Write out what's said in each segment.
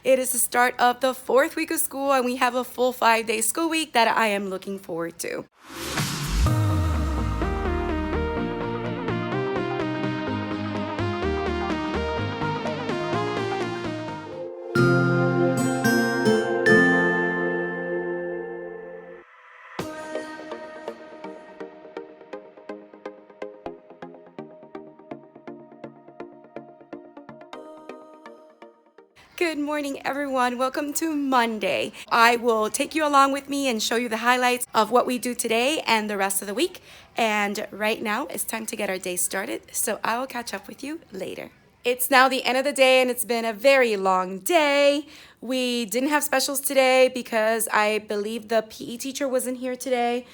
It is the start of the 4th week of school, and we have a full 5-day school week that I am looking forward to. Good morning, everyone. Welcome to Monday. I will take you along with me and show you the highlights of what we do today and the rest of the week. And right now, it's time to get our day started, so I will catch up with you later. It's now the end of the day, and it's been a very long day. We didn't have specials today because I believe the PE teacher wasn't here today.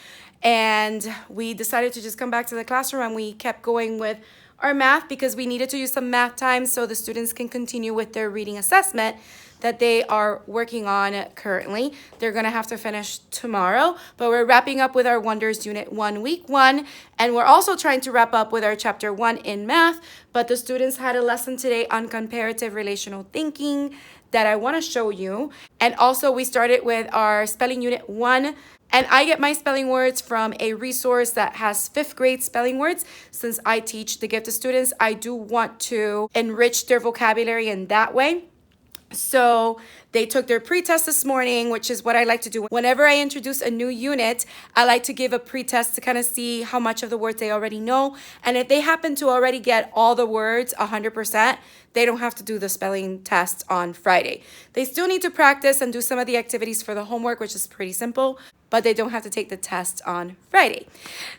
And we decided to just come back to the classroom, and we kept going with our math because we needed to use some math time so the students can continue with their reading assessment that they are working on currently. They're gonna have to finish tomorrow, but we're wrapping up with our Wonders Unit 1, Week 1, and we're also trying to wrap up with our Chapter 1 in math, but the students had a lesson today on comparative relational thinking that I wanna show you. And also we started with our Spelling Unit 1, and I get my spelling words from a resource that has 5th grade spelling words. Since I teach the gifted students, I do want to enrich their vocabulary in that way. So they took their pretest this morning, which is what I like to do. Whenever I introduce a new unit, I like to give a pretest to kind of see how much of the words they already know. And if they happen to already get all the words 100%, they don't have to do the spelling test on Friday. They still need to practice and do some of the activities for the homework, which is pretty simple, but they don't have to take the test on Friday.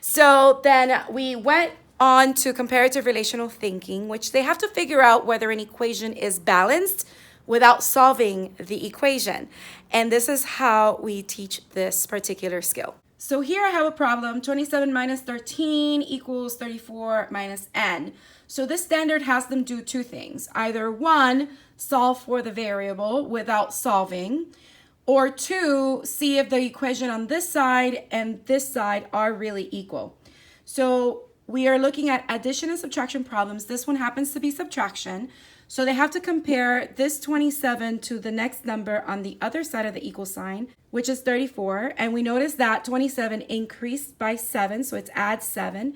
So then we went on to comparative relational thinking, which they have to figure out whether an equation is balanced without solving the equation. And this is how we teach this particular skill. So here I have a problem, 27 minus 13 equals 34 minus n. So this standard has them do two things. Either 1, solve for the variable without solving, or 2, see if the equation on this side and this side are really equal. So we are looking at addition and subtraction problems. This one happens to be subtraction. So they have to compare this 27 to the next number on the other side of the equal sign, which is 34. And we notice that 27 increased by 7, so it's add 7.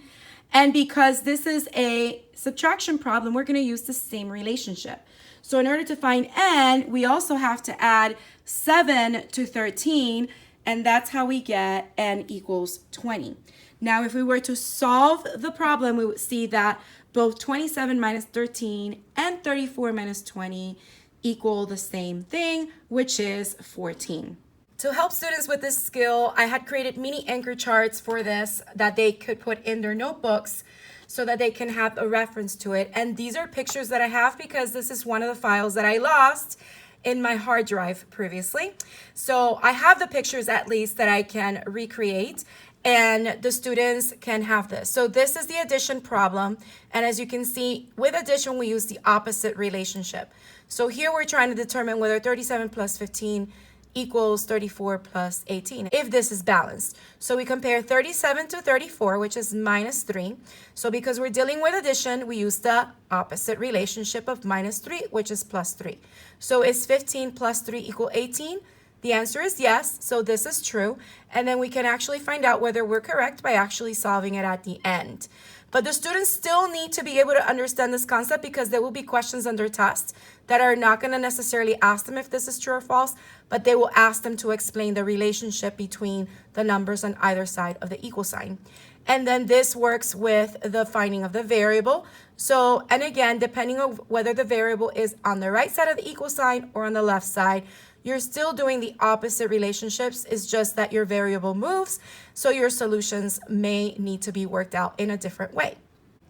And because this is a subtraction problem, we're going to use the same relationship. So in order to find n, we also have to add 7 to 13, and that's how we get n equals 20. Now, if we were to solve the problem, we would see that both 27 minus 13 and 34 minus 20 equal the same thing, which is 14. To help students with this skill, I had created mini anchor charts for this that they could put in their notebooks so that they can have a reference to it. And these are pictures that I have because this is one of the files that I lost in my hard drive previously. So I have the pictures at least that I can recreate, and the students can have this. So this is the addition problem. And as you can see, with addition, we use the opposite relationship. So here we're trying to determine whether 37 plus 15 equals 34 plus 18, if this is balanced. So we compare 37 to 34, which is minus 3. So because we're dealing with addition, we use the opposite relationship of minus 3, which is plus 3. So is 15 plus 3 equal 18? The answer is yes, so this is true. And then we can actually find out whether we're correct by actually solving it at the end. But the students still need to be able to understand this concept because there will be questions under test that are not going to necessarily ask them if this is true or false, but they will ask them to explain the relationship between the numbers on either side of the equal sign. And then this works with the finding of the variable. So, and again, depending on whether the variable is on the right side of the equal sign or on the left side, you're still doing the opposite relationships. It's just that your variable moves, so your solutions may need to be worked out in a different way.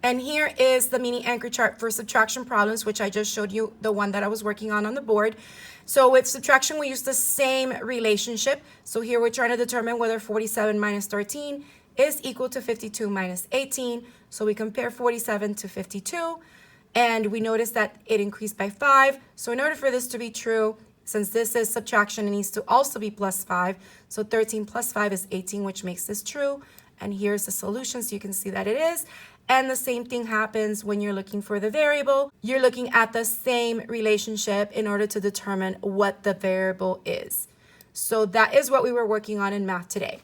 And here is the mini anchor chart for subtraction problems, which I just showed you, the one that I was working on the board. So with subtraction, we use the same relationship. So here we're trying to determine whether 47 minus 13 is equal to 52 minus 18. So we compare 47 to 52, and we notice that it increased by 5. So in order for this to be true, since this is subtraction, it needs to also be plus 5. So 13 plus 5 is 18, which makes this true. And here's the solution, so you can see that it is. And the same thing happens when you're looking for the variable. You're looking at the same relationship in order to determine what the variable is. So that is what we were working on in math today.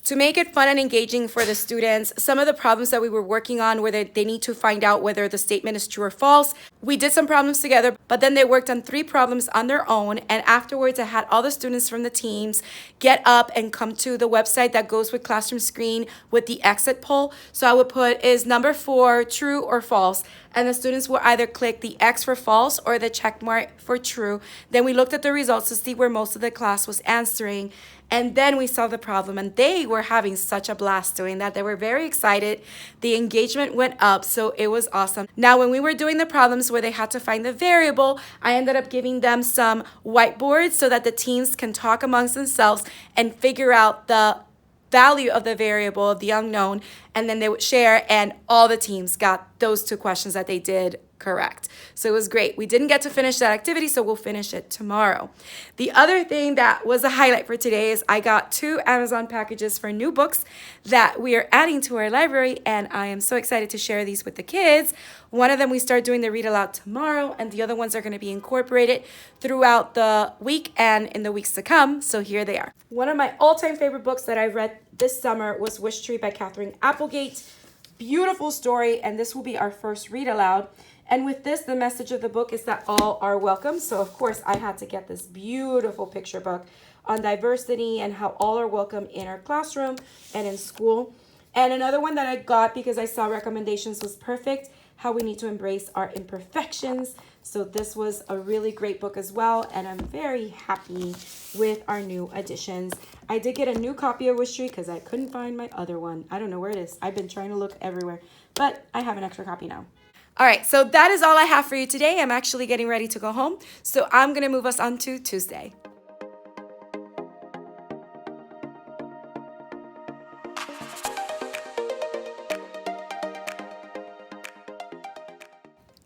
To make it fun and engaging for the students, some of the problems that we were working on where they need to find out whether the statement is true or false, we did some problems together, but then they worked on 3 problems on their own. And afterwards, I had all the students from the teams get up and come to the website that goes with Classroom Screen with the exit poll. So I would put, is number 4 true or false? And the students will either click the X for false or the check mark for true. Then we looked at the results to see where most of the class was answering. And then we saw the problem, and they were having such a blast doing that. They were very excited. The engagement went up, so it was awesome. Now, when we were doing the problems where they had to find the variable, I ended up giving them some whiteboards so that the teams can talk amongst themselves and figure out the value of the variable, of the unknown, and then they would share, and all the teams got those 2 questions that they did correct. So it was great. We didn't get to finish that activity, so we'll finish it tomorrow. The other thing that was a highlight for today is I got 2 Amazon packages for new books that we are adding to our library, and I am so excited to share these with the kids. One of them we start doing the read aloud tomorrow, and the other ones are going to be incorporated throughout the week and in the weeks to come. So here they are. One of my all-time favorite books that I read this summer was Wish Tree by Catherine Applegate. Beautiful story, and this will be our first read aloud. And with this, the message of the book is that all are welcome. So of course, I had to get this beautiful picture book on diversity and how all are welcome in our classroom and in school. And another one that I got because I saw recommendations was Perfect, How We Need to Embrace Our Imperfections. So this was a really great book as well, and I'm very happy with our new additions. I did get a new copy of Wish Tree because I couldn't find my other one. I don't know where it is. I've been trying to look everywhere, but I have an extra copy now. All right, so that is all I have for you today. I'm actually getting ready to go home, so I'm going to move us on to Tuesday.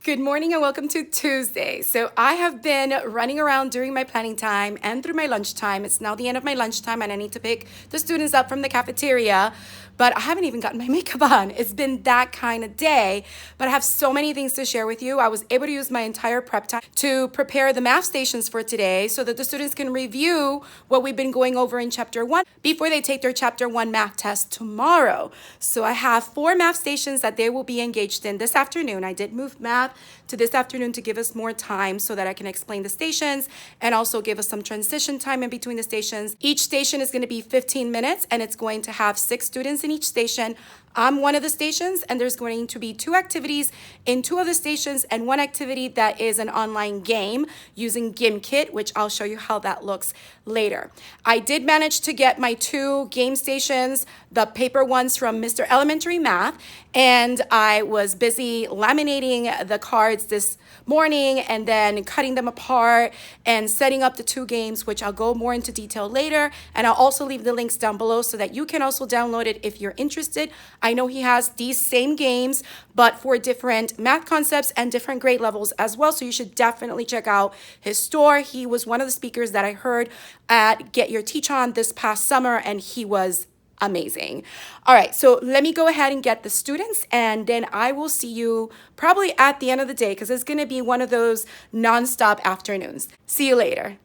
Good morning and welcome to Tuesday. So I have been running around during my planning time and through my lunchtime. It's now the end of my lunchtime and I need to pick the students up from the cafeteria, but I haven't even gotten my makeup on. It's been that kind of day, but I have so many things to share with you. I was able to use my entire prep time to prepare the math stations for today so that the students can review what we've been going over in chapter 1 before they take their chapter 1 math test tomorrow. So I have 4 math stations that they will be engaged in this afternoon. I did move math to this afternoon to give us more time so that I can explain the stations and also give us some transition time in between the stations. Each station is going to be 15 minutes and it's going to have 6 students in each station. I'm one of the stations and there's going to be 2 activities in 2 of the stations and 1 activity that is an online game using Gimkit, which I'll show you how that looks later. I did manage to get my 2 game stations, the paper ones from Mr. Elementary Math, and I was busy laminating the cards this morning and then cutting them apart and setting up the 2 games, which I'll go more into detail later. And I'll also leave the links down below so that you can also download it if you're interested. I know he has these same games, but for different math concepts and different grade levels as well. So you should definitely check out his store. He was one of the speakers that I heard at Get Your Teach On this past summer, and he was amazing. All right, so let me go ahead and get the students, and then I will see you probably at the end of the day because it's going to be one of those nonstop afternoons. See you later.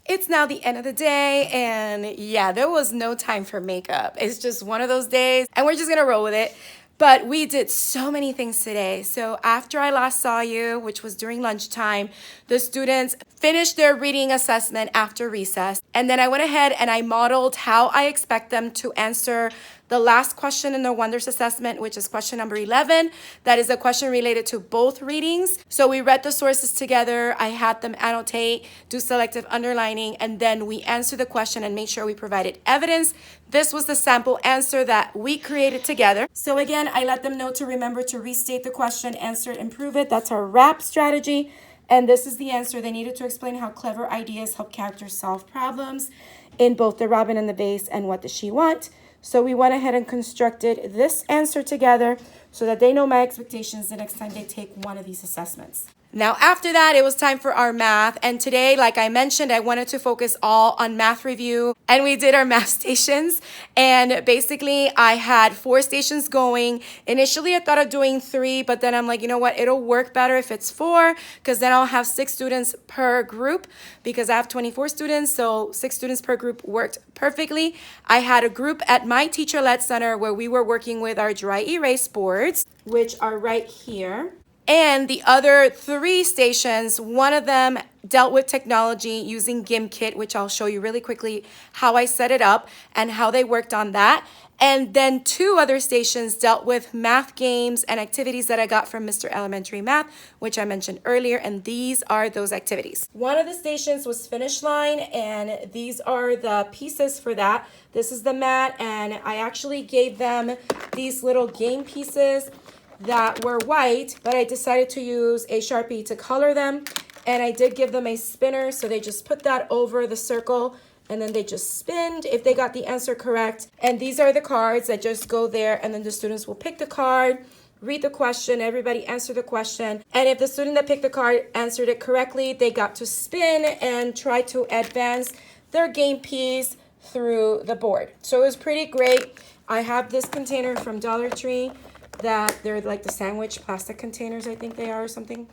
It's now the end of the day, and yeah, there was no time for makeup. It's just one of those days, and we're just gonna roll with it. But we did so many things today. So after I last saw you, which was during lunchtime, the students finished their reading assessment after recess. And then I went ahead and I modeled how I expect them to answer the last question in the Wonders assessment, which is question number 11. That is a question related to both readings. So we read the sources together. I had them annotate, do selective underlining, and then we answer the question and make sure we provided evidence. This was the sample answer that we created together. So again, I let them know to remember to restate the question, answer it, improve it. That's our RAP strategy. And this is the answer. They needed to explain how clever ideas help characters solve problems in both the Robin and the Vase and What Does She Want? So we went ahead and constructed this answer together so that they know my expectations the next time they take one of these assessments. Now, after that, it was time for our math. And today, like I mentioned, I wanted to focus all on math review. And we did our math stations. And basically, I had 4 stations going. Initially, I thought of doing 3, but then I'm like, you know what? It'll work better if it's 4, because then I'll have 6 students per group, because I have 24 students. So 6 students per group worked perfectly. I had a group at my teacher-led center where we were working with our dry erase boards, which are right here. And the other 3 stations, one of them dealt with technology using Gimkit, which I'll show you really quickly how I set it up and how they worked on that. And then 2 other stations dealt with math games and activities that I got from Mr. Elementary Math, which I mentioned earlier, and these are those activities. One of the stations was finish line, and these are the pieces for that. This is the mat, and I actually gave them these little game pieces that were white, but I decided to use a Sharpie to color them. And I did give them a spinner, so they just put that over the circle and then they just spinned if they got the answer correct. And these are the cards that just go there, and then the students will pick the card, read the question, everybody answer the question. And if the student that picked the card answered it correctly, they got to spin and try to advance their game piece through the board. So it was pretty great. I have this container from Dollar Tree that they're like the sandwich plastic containers, I think they are, or something.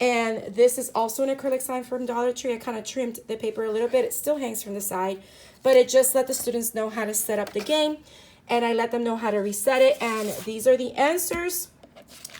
And this is also an acrylic sign from Dollar Tree. I kind of trimmed the paper a little bit. It still hangs from the side, but it just let the students know how to set up the game, and I let them know how to reset it. And these are the answers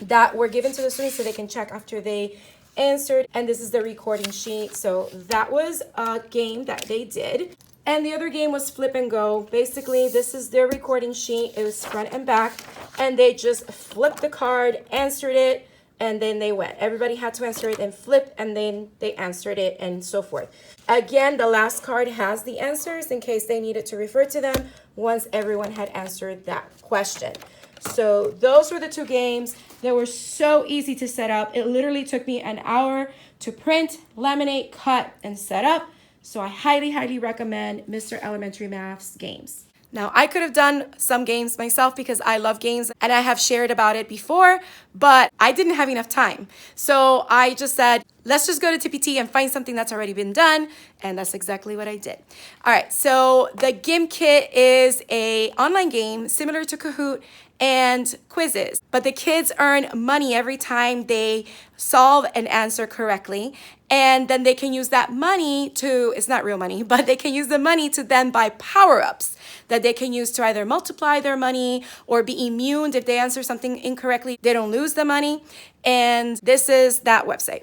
that were given to the students so they can check after they answered. And this is the recording sheet. So that was a game that they did. And the other game was flip and go. Basically, this is their recording sheet. It was front and back, and they just flipped the card, answered it, and then they went. Everybody had to answer it and flip, and then they answered it, and so forth. Again, the last card has the answers in case they needed to refer to them once everyone had answered that question. So those were the 2 games. They were so easy to set up. It literally took me an hour to print, laminate, cut, and set up. So I highly, highly recommend Mr. Elementary Math's games. Now, I could have done some games myself because I love games and I have shared about it before, but I didn't have enough time. So I just said, let's just go to TPT and find something that's already been done. And that's exactly what I did. All right, so the Gimkit is an online game similar to Kahoot and quizzes, but the kids earn money every time they solve and answer correctly. And then they can use that money to, it's not real money, but they can use the money to then buy power-ups that they can use to either multiply their money or be immune if they answer something incorrectly. They don't lose the money. And this is that website.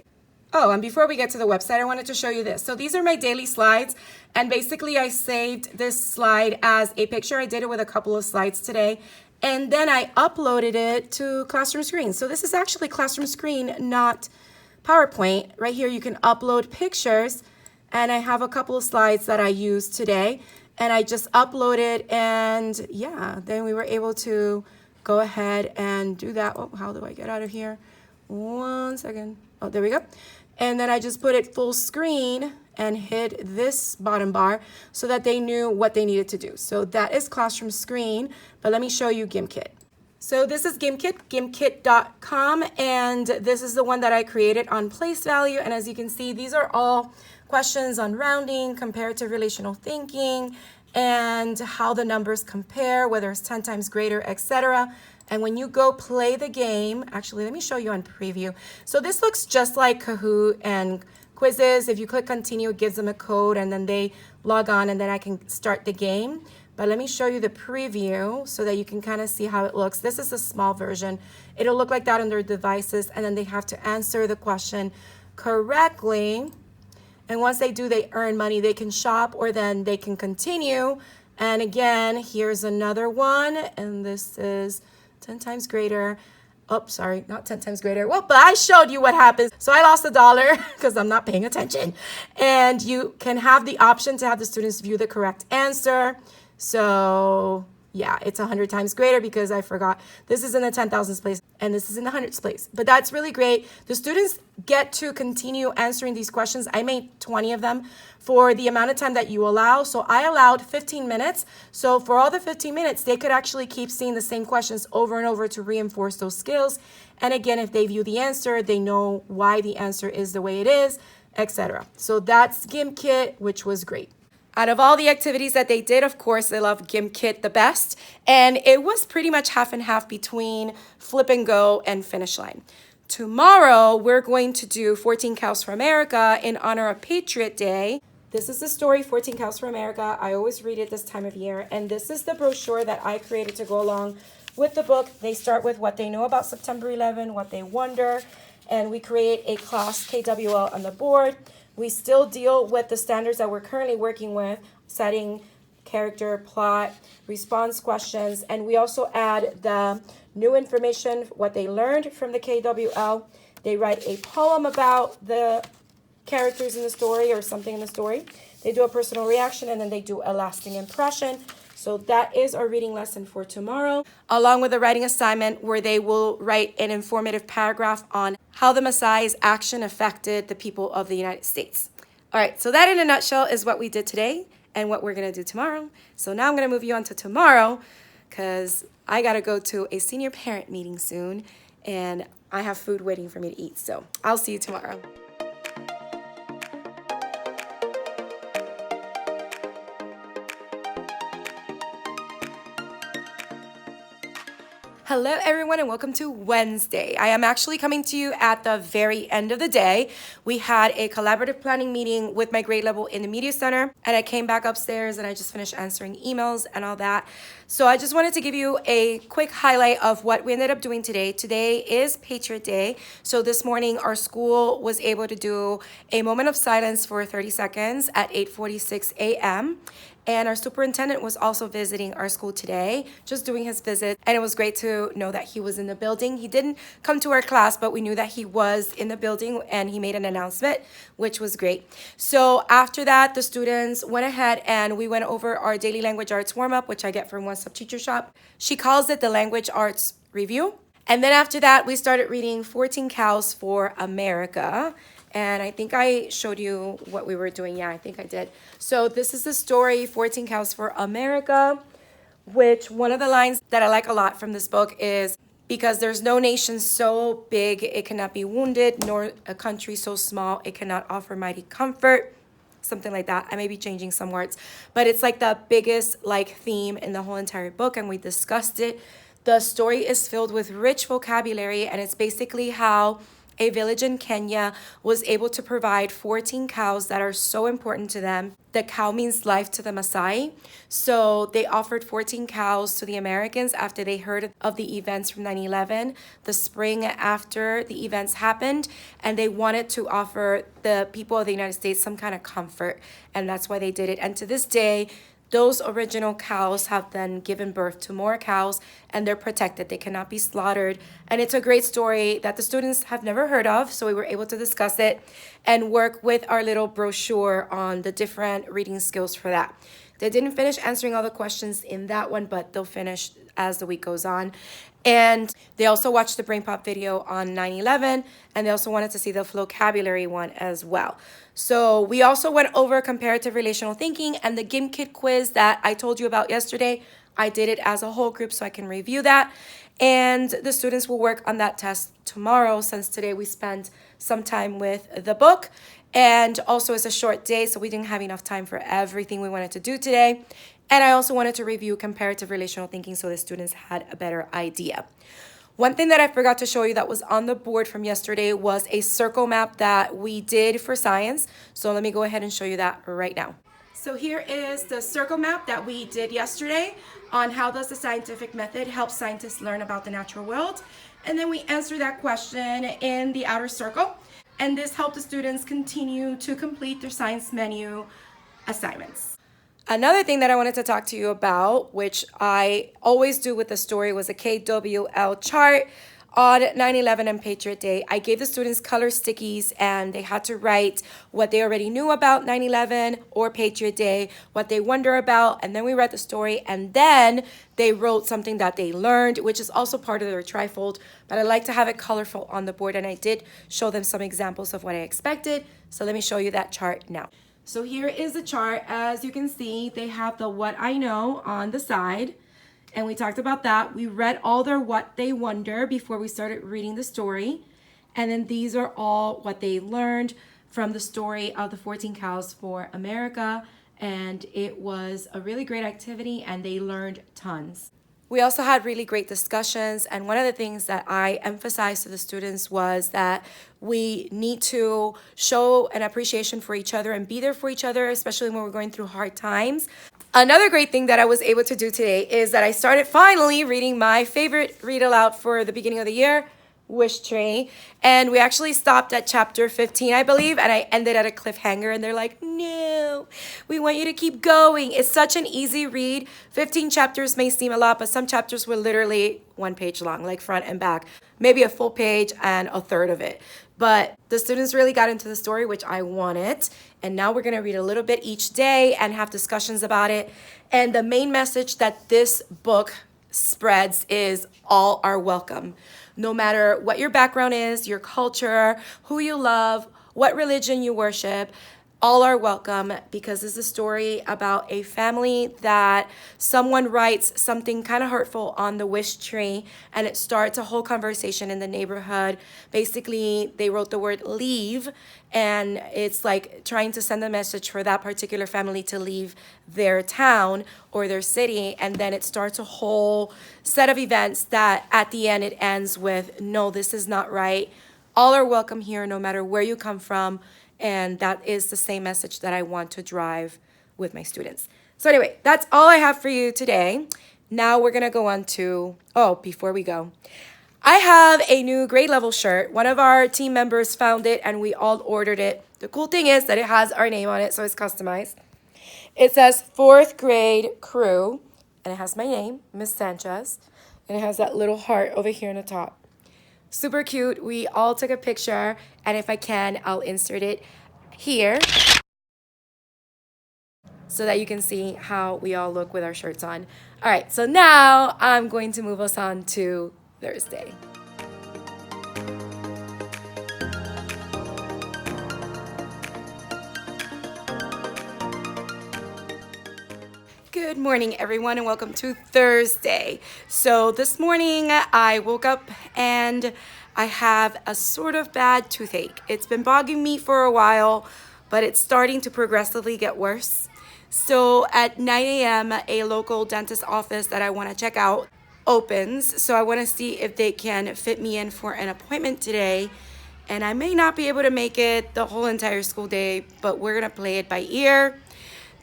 Oh, and before we get to the website, I wanted to show you this. So these are my daily slides. And basically I saved this slide as a picture. I did it with a couple of slides today. And then I uploaded it to Classroom Screen. So this is actually Classroom Screen, not PowerPoint. Right here you can upload pictures, and I have a couple of slides that I used today, and I just uploaded, and yeah, then we were able to go ahead and do that. Oh, how do I get out of here? 1 second. Oh, there we go. And then I just put it full screen and hit this bottom bar so that they knew what they needed to do. So that is Classroom Screen, but let me show you Gimkit. So this is Gimkit, gimkit.com, and this is the one that I created on place value. And as you can see, these are all questions on rounding, comparative relational thinking, and how the numbers compare, whether it's 10 times greater, etc. And when you go play the game, actually, let me show you on preview. So this looks just like Kahoot and quizzes. If you click continue, it gives them a code, and then they log on, and then I can start the game. But let me show you the preview so that you can kind of see how it looks. This is a small version. It'll look like that on their devices, and then they have to answer the question correctly. And once they do, they earn money. They can shop, or then they can continue. And again, here's another one, and this is 10 times greater. Oh, sorry, not 10 times greater. Well, but I showed you what happens. So I lost $1 because I'm not paying attention. And you can have the option to have the students view the correct answer. So yeah, it's 100 times greater because I forgot this is in the 10,000s place and this is in the hundreds place. But that's really great. The students get to continue answering these questions. I made 20 of them for the amount of time that you allow. So I allowed 15 minutes. So for all the 15 minutes, they could actually keep seeing the same questions over and over to reinforce those skills. And again, if they view the answer, they know why the answer is the way it is, etc. So that's Gimkit, which was great. Out of all the activities that they did, of course, they loved Gimkit the best. And it was pretty much half and half between flip and go and finish line. Tomorrow, we're going to do 14 Cows for America in honor of Patriot Day. This is the story, 14 Cows for America. I always read it this time of year. And this is the brochure that I created to go along with the book. They start with what they know about September 11, what they wonder, and we create a class KWL on the board. We still deal with the standards that we're currently working with, setting, character, plot, response questions, and we also add the new information, what they learned from the KWL. They write a poem about the characters in the story or something in the story. They do a personal reaction, and then they do a lasting impression. So that is our reading lesson for tomorrow, along with a writing assignment where they will write an informative paragraph on how the Messiah's action affected the people of the United States. All right, so that in a nutshell is what we did today and what we're going to do tomorrow. So now I'm going to move you on to tomorrow because I got to go to a senior parent meeting soon and I have food waiting for me to eat. So I'll see you tomorrow. Hello everyone and welcome to Wednesday. I am actually coming to you at the very end of the day. We had a collaborative planning meeting with my grade level in the media center and I came back upstairs and I just finished answering emails and all that. So I just wanted to give you a quick highlight of what we ended up doing today. Today is Patriot Day. So this morning our school was able to do a moment of silence for 30 seconds at 8:46 a.m. And our superintendent was also visiting our school today, just doing his visit. And it was great to know that he was in the building. He didn't come to our class, but we knew that he was in the building and he made an announcement, which was great. So after that, the students went ahead and we went over our daily language arts warm-up, which I get from One Stop Teacher Shop. She calls it the language arts review. And then after that, we started reading 14 Cows for America. And I think I showed you what we were doing. Yeah, I think I did. So this is the story, 14 Cows for America, which one of the lines that I like a lot from this book is, because there's no nation so big it cannot be wounded, nor a country so small it cannot offer mighty comfort. Something like that. I may be changing some words, but it's like the biggest theme in the whole entire book, and we discussed it. The story is filled with rich vocabulary, and it's basically how a village in Kenya was able to provide 14 cows that are so important to them. The cow means life to the Maasai. So they offered 14 cows to the Americans after they heard of the events from 9/11, the spring after the events happened, and they wanted to offer the people of the United States some kind of comfort, and that's why they did it. And to this day, those original cows have then given birth to more cows and they're protected. They cannot be slaughtered. And it's a great story that the students have never heard of. So we were able to discuss it and work with our little brochure on the different reading skills for that. They didn't finish answering all the questions in that one, but they'll finish as the week goes on. And they also watched the Brain Pop video on 9/11, and they also wanted to see the vocabulary one as well. So we also went over comparative relational thinking and the Gimkit quiz that I told you about yesterday. I did it as a whole group so I can review that. And the students will work on that test tomorrow, since today we spent some time with the book. And also it's a short day, so we didn't have enough time for everything we wanted to do today. And I also wanted to review comparative relational thinking so the students had a better idea. One thing that I forgot to show you that was on the board from yesterday was a circle map that we did for science. So let me go ahead and show you that right now. So here is the circle map that we did yesterday on how does the scientific method help scientists learn about the natural world. And then we answered that question in the outer circle. And this helped the students continue to complete their science menu assignments. Another thing that I wanted to talk to you about, which I always do with the story, was a KWL chart On 9/11 and Patriot Day, I gave the students color stickies and they had to write what they already knew about 9/11 or Patriot Day, what they wonder about, and then we read the story, and then they wrote something that they learned, which is also part of their trifold, but I like to have it colorful on the board, and I did show them some examples of what I expected. So let me show you that chart now. So here is the chart. As you can see, they have the what I know on the side. And we talked about that. We read all their what they wonder before we started reading the story. And then these are all what they learned from the story of the 14 cows for America. And it was a really great activity and they learned tons. We also had really great discussions, and one of the things that I emphasized to the students was that we need to show an appreciation for each other and be there for each other, especially when we're going through hard times. Another great thing that I was able to do today is that I started finally reading my favorite read aloud for the beginning of the year, Wish Tree, and we actually stopped at chapter 15, I believe, and I ended at a cliffhanger, and they're like, no, we want you to keep going. It's such an easy read. 15 chapters may seem a lot, but some chapters were literally 1 page long, like front and back, maybe a full page and a third of it. But the students really got into the story, which I wanted, and now we're going to read a little bit each day and have discussions about it. And the main message that this book spreads is all are welcome. No matter what your background is, your culture, who you love, what religion you worship, all are welcome, because it's a story about a family that someone writes something kind of hurtful on the wish tree, and it starts a whole conversation in the neighborhood. Basically, they wrote the word leave, and it's like trying to send a message for that particular family to leave their town or their city, and then it starts a whole set of events that at the end it ends with, no, this is not right. All are welcome here, no matter where you come from. And that is the same message that I want to drive with my students. So anyway, that's all I have for you today. Now we're going to go on to, before we go, I have a new grade level shirt. One of our team members found it and we all ordered it. The cool thing is that it has our name on it, so it's customized. It says 4th grade crew, and it has my name, Miss Sanchez, and it has that little heart over here on the top. Super cute. We all took a picture, and if I can, I'll insert it here so that you can see how we all look with our shirts on. All right, so now I'm going to move us on to Thursday. Good morning, everyone, and welcome to Thursday. So this morning I woke up and I have a sort of bad toothache. It's been bothering me for a while, but it's starting to progressively get worse. So at 9 a.m., a local dentist office that I want to check out opens. So I want to see if they can fit me in for an appointment today. And I may not be able to make it the whole entire school day, but we're going to play it by ear.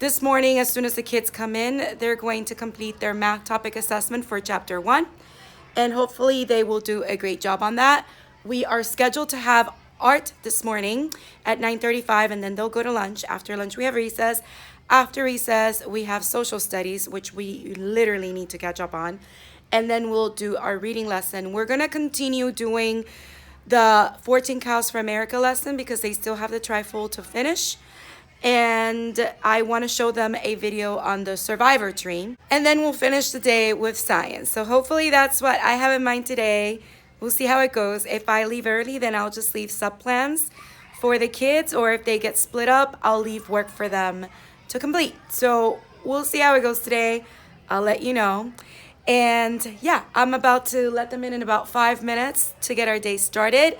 This morning, as soon as the kids come in, they're going to complete their math topic assessment for chapter 1. And hopefully they will do a great job on that. We are scheduled to have art this morning at 9:35, and then they'll go to lunch. After lunch, we have recess. After recess, we have social studies, which we literally need to catch up on. And then we'll do our reading lesson. We're going to continue doing the 14 Cows for America lesson because they still have the trifold to finish. And I want to show them a video on the survivor tree. And then we'll finish the day with science. So hopefully that's what I have in mind today. We'll see how it goes. If I leave early, then I'll just leave subplans for the kids. Or if they get split up, I'll leave work for them to complete. So we'll see how it goes today. I'll let you know. And yeah, I'm about to let them in about 5 minutes to get our day started.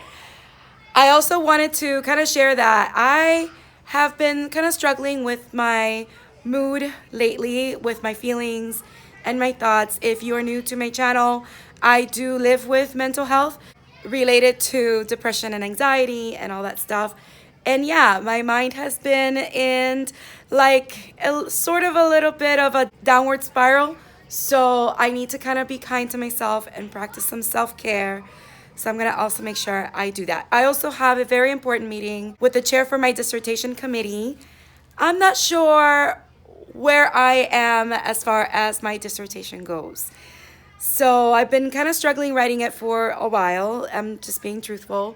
I also wanted to kind of share that I have been kind of struggling with my mood lately, with my feelings and my thoughts. If you are new to my channel, I do live with mental health related to depression and anxiety and all that stuff. And yeah, my mind has been in like sort of a little bit of a downward spiral. So I need to kind of be kind to myself and practice some self-care. So I'm going to also make sure I do that. I also have a very important meeting with the chair for my dissertation committee. I'm not sure where I am as far as my dissertation goes. So I've been kind of struggling writing it for a while. I'm just being truthful.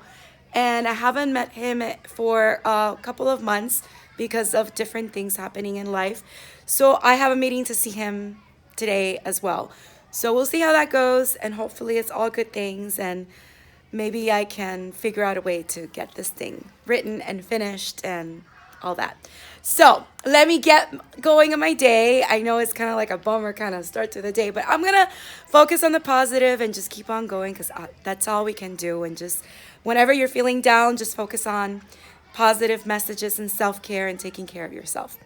And I haven't met him for a couple of months because of different things happening in life. So I have a meeting to see him today as well. So we'll see how that goes, and hopefully it's all good things, and maybe I can figure out a way to get this thing written and finished and all that. So let me get going on my day. I know it's kind of like a bummer kind of start to the day, but I'm going to focus on the positive and just keep on going, because that's all we can do. And just whenever you're feeling down, just focus on positive messages and self-care and taking care of yourself.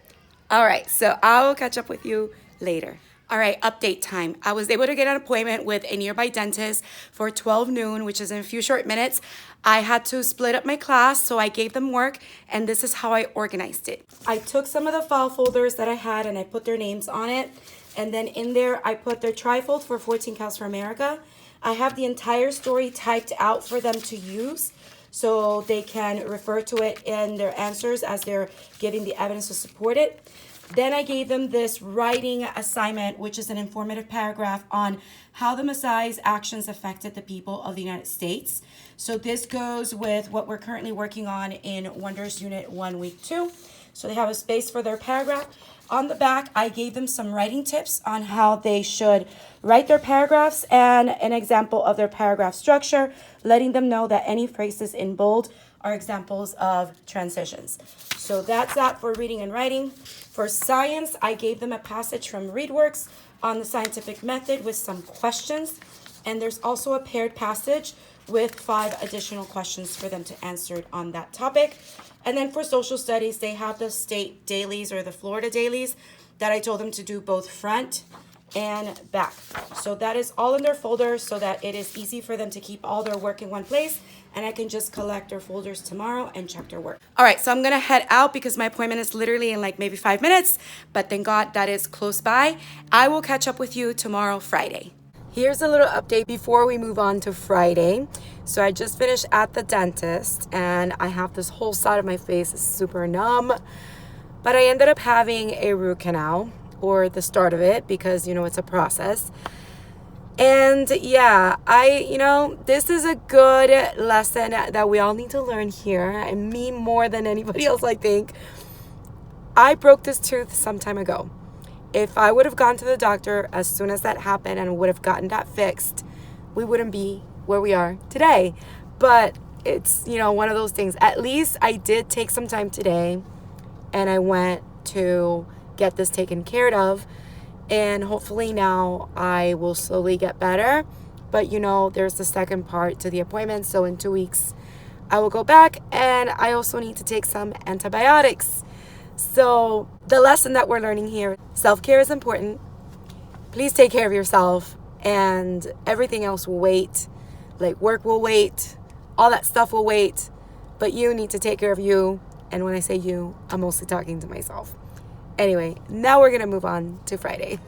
All right, so I will catch up with you later. All right, update time. I was able to get an appointment with a nearby dentist for 12 noon, which is in a few short minutes. I had to split up my class, so I gave them work, and this is how I organized it. I took some of the file folders that I had, and I put their names on it. And then in there, I put their trifold for 14 Cows for America. I have the entire story typed out for them to use, so they can refer to it in their answers as they're giving the evidence to support it. Then I gave them this writing assignment, which is an informative paragraph on how the Messiah's actions affected the people of the United States. So this goes with what we're currently working on in Wonders Unit 1, Week 2. So they have a space for their paragraph. On the back, I gave them some writing tips on how they should write their paragraphs and an example of their paragraph structure, letting them know that any phrases in bold are examples of transitions. So that's that for reading and writing. For science, I gave them a passage from ReadWorks on the scientific method with some questions. And there's also a paired passage with 5 additional questions for them to answer on that topic. And then for social studies, they have the state dailies or the Florida dailies that I told them to do both front and back. So that is all in their folders so that it is easy for them to keep all their work in one place, and I can just collect their folders tomorrow and check their work. All right, so I'm gonna head out because my appointment is literally in like maybe 5 minutes, but thank God that is close by. I will catch up with you tomorrow, Friday. Here's a little update before we move on to Friday. So I just finished at the dentist, and I have this whole side of my face is super numb, but I ended up having a root canal, or the start of it, because it's a process. And yeah, this is a good lesson that we all need to learn here, and me more than anybody else, I think. I broke this tooth some time ago. If I would have gone to the doctor as soon as that happened and would have gotten that fixed, we wouldn't be where we are today. But it's, one of those things. At least I did take some time today, and I went to get this taken care of, and hopefully now I will slowly get better. But there's the second part to the appointment, so in 2 weeks I will go back, and I also need to take some antibiotics. So the lesson that we're learning here, self-care is important. Please take care of yourself, and everything else will wait. Like work will wait, all that stuff will wait, but you need to take care of you. And when I say you, I'm mostly talking to myself. Anyway, now we're going to move on to Friday.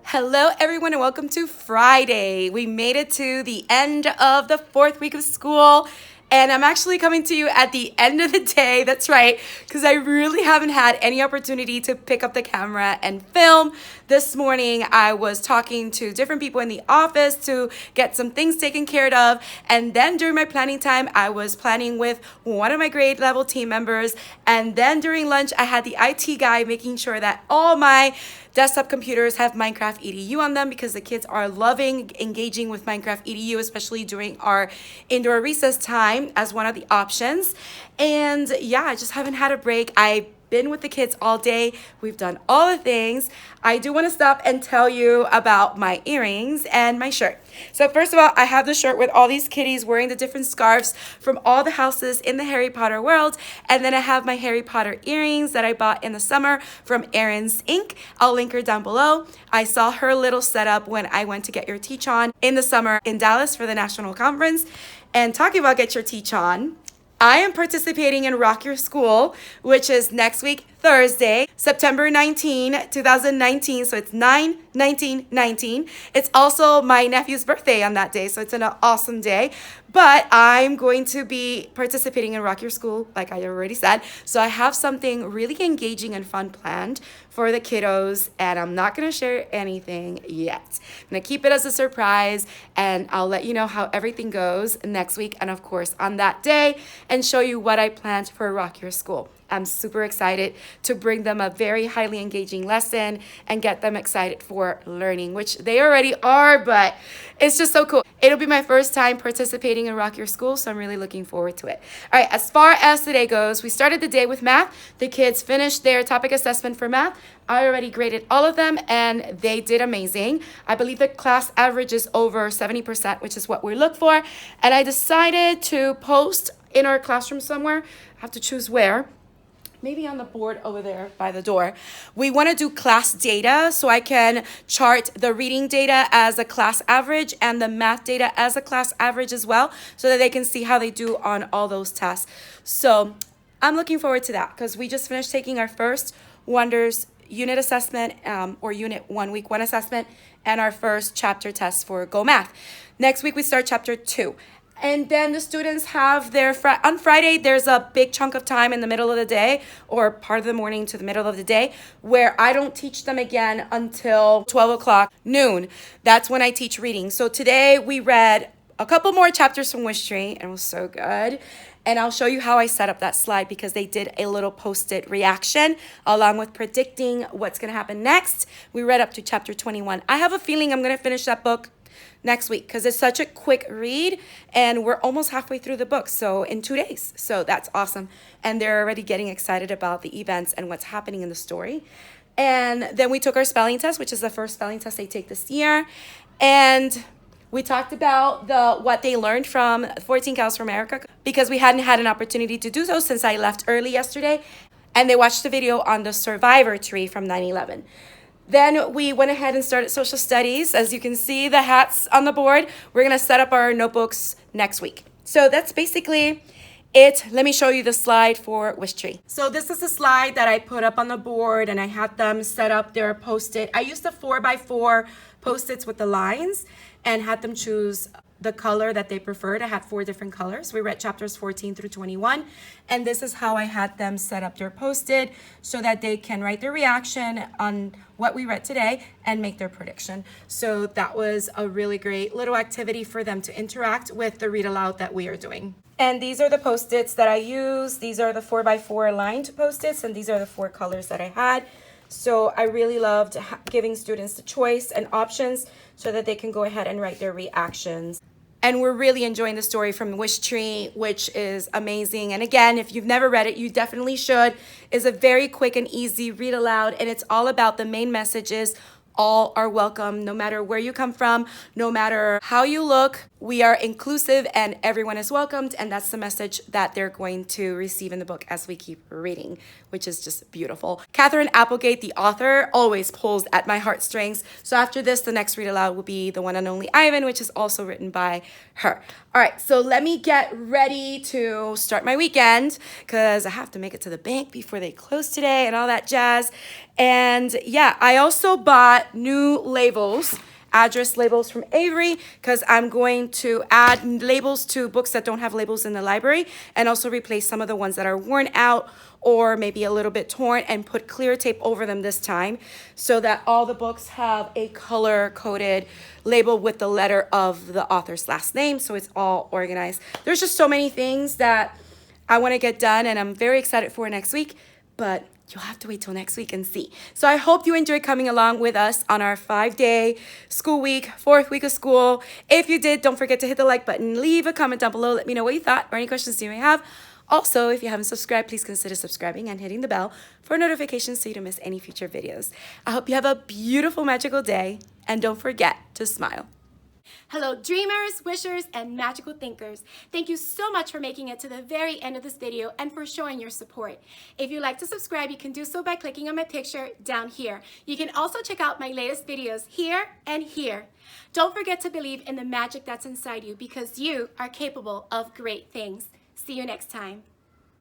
Hello, everyone, and welcome to Friday. We made it to the end of the 4th week of school, and I'm actually coming to you at the end of the day. That's right, because I really haven't had any opportunity to pick up the camera and film. This morning, I was talking to different people in the office to get some things taken care of, and then during my planning time, I was planning with one of my grade level team members, and then during lunch, I had the IT guy making sure that all my desktop computers have Minecraft EDU on them, because the kids are loving engaging with Minecraft EDU, especially during our indoor recess time as one of the options. And yeah, I just haven't had a break. I've been with the kids all day. We've done all the things. I do want to stop and tell you about my earrings and my shirt. So first of all, I have the shirt with all these kitties wearing the different scarves from all the houses in the Harry Potter world. And then I have my Harry Potter earrings that I bought in the summer from Erin's Inc. I'll link her down below. I saw her little setup when I went to get your teach on in the summer in Dallas for the national conference. And talking about get your teach on, I am participating in Rock Your School, which is next week, Thursday, September 19, 2019. So it's 9/19/19. It's also my nephew's birthday on that day. So it's an awesome day. But I'm going to be participating in Rock Your School, like I already said. So I have something really engaging and fun planned for the kiddos, and I'm not going to share anything yet. I'm going to keep it as a surprise, and I'll let you know how everything goes next week, and of course on that day, and show you what I planned for Rock Your School. I'm super excited to bring them a very highly engaging lesson and get them excited for learning, which they already are, but it's just so cool. It'll be my first time participating in Rock Your School, so I'm really looking forward to it. All right, as far as today goes, we started the day with math. The kids finished their topic assessment for math. I already graded all of them, and they did amazing. I believe the class average is over 70%, which is what we look for. And I decided to post in our classroom somewhere. I have to choose where. Maybe on the board over there by the door. We want to do class data, so I can chart the reading data as a class average and the math data as a class average as well, so that they can see how they do on all those tests. So I'm looking forward to that because we just finished taking our first Wonders unit assessment, or unit 1 week 1 assessment, and our first chapter test for Go Math. Next week we start chapter 2. And then the students have their, on Friday, there's a big chunk of time in the middle of the day, or part of the morning to the middle of the day, where I don't teach them again until 12 o'clock noon. That's when I teach reading. So today we read a couple more chapters from Wish Tree, and it was so good. And I'll show you how I set up that slide because they did a little post-it reaction along with predicting what's going to happen next. We read up to chapter 21. I have a feeling I'm going to finish that book next week because it's such a quick read and we're almost halfway through the book, so in 2 days. So that's awesome. And they're already getting excited about the events and what's happening in the story. And then we took our spelling test, which is the first spelling test they take this year. And we talked about what they learned from 14 Cows for America because we hadn't had an opportunity to do so since I left early yesterday. And they watched the video on the survivor tree from 9/11. Then we went ahead and started social studies. As you can see, the hats on the board. We're going to set up our notebooks next week. So that's basically it. Let me show you the slide for Wish Tree. So this is the slide that I put up on the board, and I had them set up their post-it. I used the 4x4 post-its with the lines and had them choose the color that they preferred. I had 4 different colors. We read chapters 14 through 21, and this is how I had them set up their post-it so that they can write their reaction on what we read today and make their prediction. So that was a really great little activity for them to interact with the read aloud that we are doing. And these are the post-its that I use. These are the 4x4 lined post-its, and these are the 4 colors that I had. So I really loved giving students the choice and options so that they can go ahead and write their reactions. And we're really enjoying the story from Wish Tree, which is amazing. And again, if you've never read it, you definitely should. It's a very quick and easy read aloud, and it's all about the main messages. All are welcome, no matter where you come from, no matter how you look. We are inclusive and everyone is welcomed, and that's the message that they're going to receive in the book as we keep reading, which is just beautiful. Catherine Applegate, the author, always pulls at my heartstrings. So after this, the next read aloud will be The One and Only Ivan, which is also written by her. All right, so let me get ready to start my weekend because I have to make it to the bank before they close today and all that jazz. And yeah, I also bought new labels, address labels from Avery, because I'm going to add labels to books that don't have labels in the library and also replace some of the ones that are worn out or maybe a little bit torn and put clear tape over them this time so that all the books have a color-coded label with the letter of the author's last name, so it's all organized. There's just so many things that I want to get done, and I'm very excited for next week, but you'll have to wait till next week and see. So I hope you enjoyed coming along with us on our 5-day school week, 4th week of school. If you did, don't forget to hit the like button. Leave a comment down below. Let me know what you thought or any questions you may have. Also, if you haven't subscribed, please consider subscribing and hitting the bell for notifications so you don't miss any future videos. I hope you have a beautiful, magical day, and don't forget to smile. Hello dreamers, wishers, and magical thinkers. Thank you so much for making it to the very end of this video and for showing your support. If you'd like to subscribe, you can do so by clicking on my picture down here. You can also check out my latest videos here and here. Don't forget to believe in the magic that's inside you because you are capable of great things. See you next time.